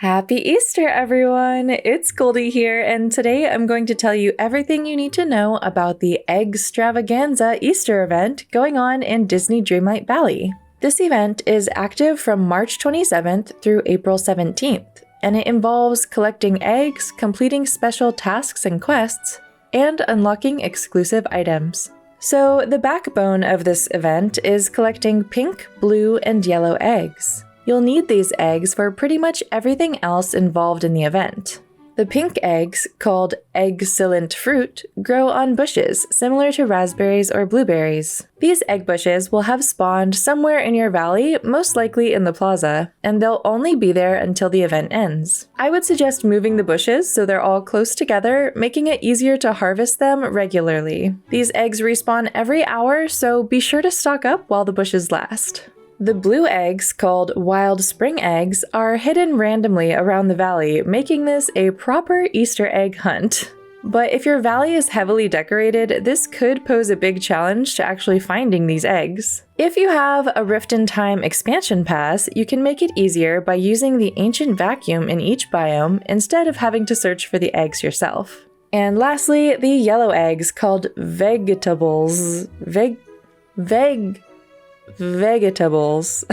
Happy Easter, everyone! It's Goldie here, and today I'm going to tell you everything you need to know about the Eggstravaganza Easter event going on in Disney Dreamlight Valley. This event is active from March 27th through April 17th, and it involves collecting eggs, completing special tasks and quests, and unlocking exclusive items. So the backbone of this event is collecting pink, blue, and yellow eggs. You'll need these eggs for pretty much everything else involved in the event. The pink eggs, called excellent fruit, grow on bushes similar to raspberries or blueberries. These egg bushes will have spawned somewhere in your valley, most likely in the plaza, and they'll only be there until the event ends. I would suggest moving the bushes so they're all close together, making it easier to harvest them regularly. These eggs respawn every hour, so be sure to stock up while the bushes last. The blue eggs, called wild spring eggs, are hidden randomly around the valley, making this a proper Easter egg hunt. But if your valley is heavily decorated, this could pose a big challenge to actually finding these eggs. If you have a Rift in Time expansion pass, you can make it easier by using the ancient vacuum in each biome instead of having to search for the eggs yourself. And lastly, the yellow eggs, called vegetables. Vegetables.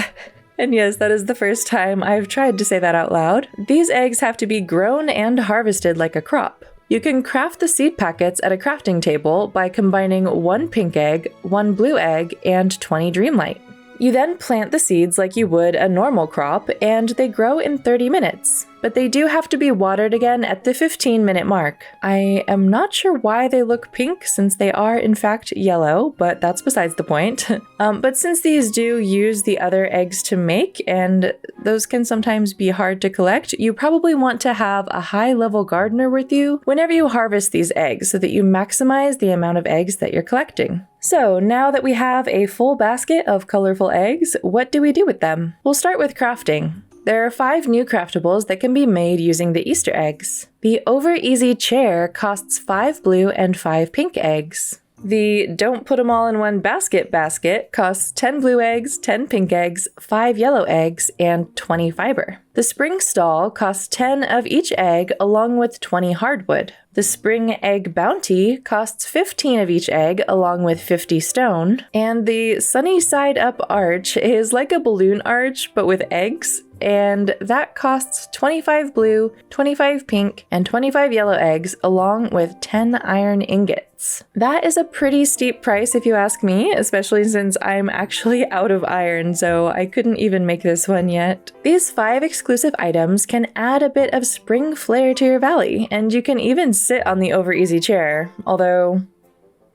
And yes, that is the first time I've tried to say that out loud. These eggs have to be grown and harvested like a crop. You can craft the seed packets at a crafting table by combining 1 pink egg, 1 blue egg, and 20 Dreamlight. You then plant the seeds like you would a normal crop, and they grow in 30 minutes. But they do have to be watered again at the 15-minute mark. I am not sure why they look pink since they are in fact yellow, but that's besides the point. But since these do use the other eggs to make, and those can sometimes be hard to collect, you probably want to have a high-level gardener with you whenever you harvest these eggs so that you maximize the amount of eggs that you're collecting. So now that we have a full basket of colorful eggs, what do we do with them? We'll start with crafting. There are 5 new craftables that can be made using the Easter eggs. The Over Easy chair costs 5 blue and 5 pink eggs. The Don't Put 'em All in One basket costs 10 blue eggs, 10 pink eggs, 5 yellow eggs, and 20 fiber. The Spring Stall costs 10 of each egg along with 20 hardwood. The Spring Egg Bounty costs 15 of each egg along with 50 stone. And the Sunny Side Up Arch is like a balloon arch but with eggs, and that costs 25 blue, 25 pink, and 25 yellow eggs along with 10 iron ingots. That is a pretty steep price if you ask me, especially since I'm actually out of iron, so I couldn't even make this one yet. These 5 exclusive items can add a bit of spring flair to your valley, and you can even sit on the Over Easy chair, although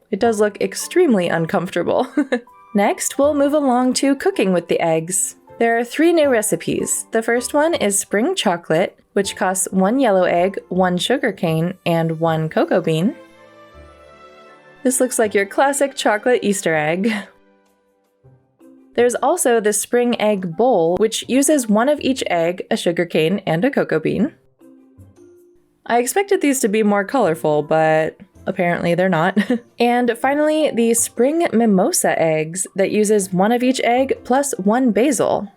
it does look extremely uncomfortable. Next, we'll move along to cooking with the eggs. There are 3 new recipes. The first one is Spring Chocolate, which costs 1 yellow egg, 1 sugar cane, and 1 cocoa bean. This looks like your classic chocolate Easter egg. There's also the Spring Egg Bowl, which uses 1 of each egg, a sugar cane, and a cocoa bean. I expected these to be more colorful, but apparently they're not. And finally, the Spring Mimosa eggs that uses 1 of each egg plus 1 basil.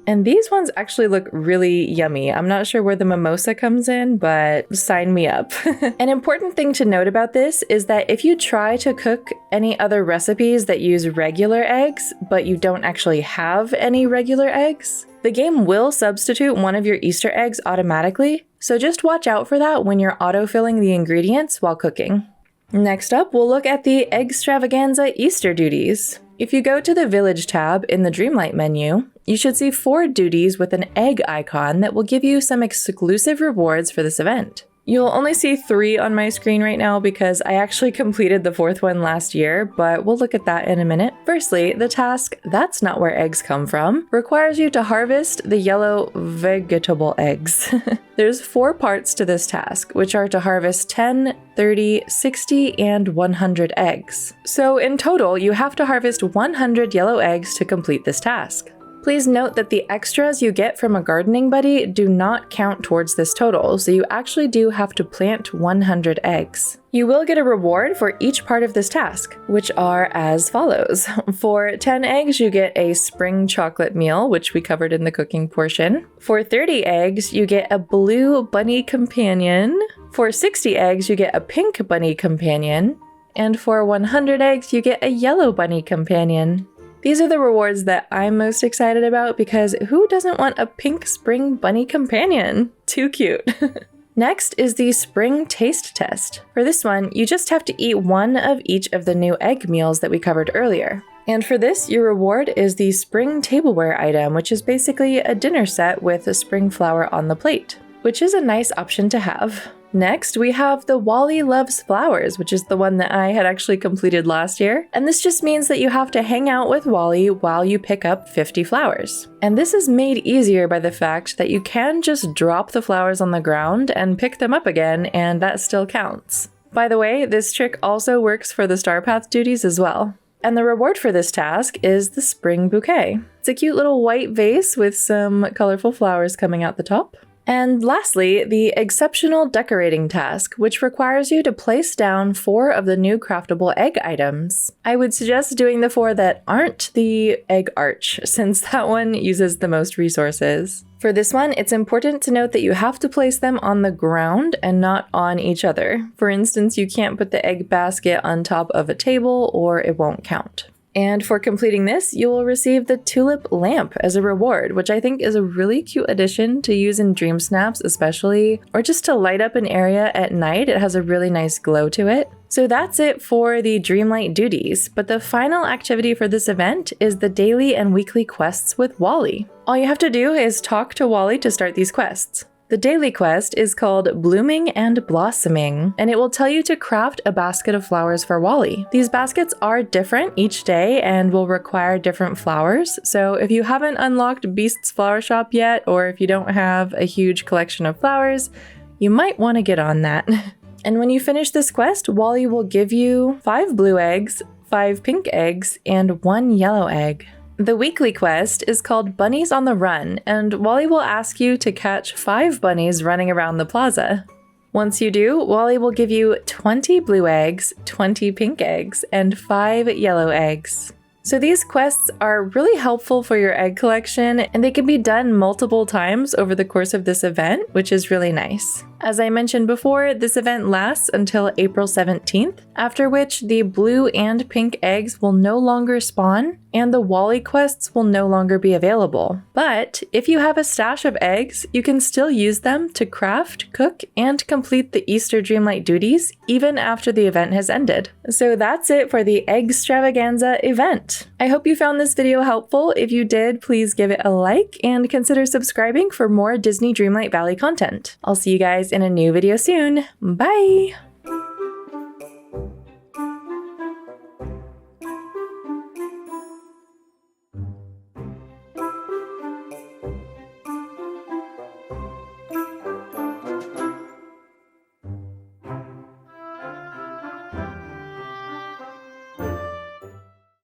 And these ones actually look really yummy. I'm not sure where the mimosa comes in, but sign me up. An important thing to note about this is that if you try to cook any other recipes that use regular eggs, but you don't actually have any regular eggs, the game will substitute 1 of your Easter eggs automatically, so just watch out for that when you're autofilling the ingredients while cooking. Next up, we'll look at the Eggstravaganza Easter duties. If you go to the Village tab in the Dreamlight menu, you should see 4 duties with an egg icon that will give you some exclusive rewards for this event. You'll only see 3 on my screen right now because I actually completed the 4th one last year, but we'll look at that in a minute. Firstly, the task That's Not Where Eggs Come From requires you to harvest the yellow vegetable eggs. There's 4 parts to this task, which are to harvest 10, 30, 60, and 100 eggs. So in total, you have to harvest 100 yellow eggs to complete this task. Please note that the extras you get from a gardening buddy do not count towards this total, so you actually do have to plant 100 eggs. You will get a reward for each part of this task, which are as follows. For 10 eggs, you get a spring chocolate meal, which we covered in the cooking portion. For 30 eggs, you get a blue bunny companion. For 60 eggs, you get a pink bunny companion. And for 100 eggs, you get a yellow bunny companion. These are the rewards that I'm most excited about because who doesn't want a pink spring bunny companion? Too cute. Next is the spring taste test. For this one, you just have to eat one of each of the new egg meals that we covered earlier. And for this, your reward is the spring tableware item, which is basically a dinner set with a spring flower on the plate, which is a nice option to have. Next, we have the Wally Loves Flowers, which is the one that I had actually completed last year. And this just means that you have to hang out with Wally while you pick up 50 flowers. And this is made easier by the fact that you can just drop the flowers on the ground and pick them up again, and that still counts. By the way, this trick also works for the Star Path duties as well. And the reward for this task is the spring bouquet. It's a cute little white vase with some colorful flowers coming out the top. And lastly, the exceptional decorating task, which requires you to place down 4 of the new craftable egg items. I would suggest doing the 4 that aren't the egg arch, since that one uses the most resources. For this one, it's important to note that you have to place them on the ground and not on each other. For instance, you can't put the egg basket on top of a table or it won't count. And for completing this, you will receive the tulip lamp as a reward, which I think is a really cute addition to use in Dream Snaps especially, or just to light up an area at night. It has a really nice glow to it. So that's it for the Dreamlight duties, but the final activity for this event is the daily and weekly quests with Wally. All you have to do is talk to Wally to start these quests. The daily quest is called Blooming and Blossoming, and it will tell you to craft a basket of flowers for Wally. These baskets are different each day and will require different flowers, so if you haven't unlocked Beast's Flower Shop yet, or if you don't have a huge collection of flowers, you might want to get on that. And when you finish this quest, Wally will give you 5 blue eggs, 5 pink eggs, and 1 yellow egg. The weekly quest is called Bunnies on the Run, and Wally will ask you to catch 5 bunnies running around the plaza. Once you do, Wally will give you 20 blue eggs, 20 pink eggs, and 5 yellow eggs. So these quests are really helpful for your egg collection, and they can be done multiple times over the course of this event, which is really nice. As I mentioned before, this event lasts until April 17th, after which the blue and pink eggs will no longer spawn, and the Wally quests will no longer be available. But if you have a stash of eggs, you can still use them to craft, cook, and complete the Easter Dreamlight duties, even after the event has ended. So that's it for the Eggstravaganza event. I hope you found this video helpful. If you did, please give it a like and consider subscribing for more Disney Dreamlight Valley content. I'll see you guys in a new video soon. Bye!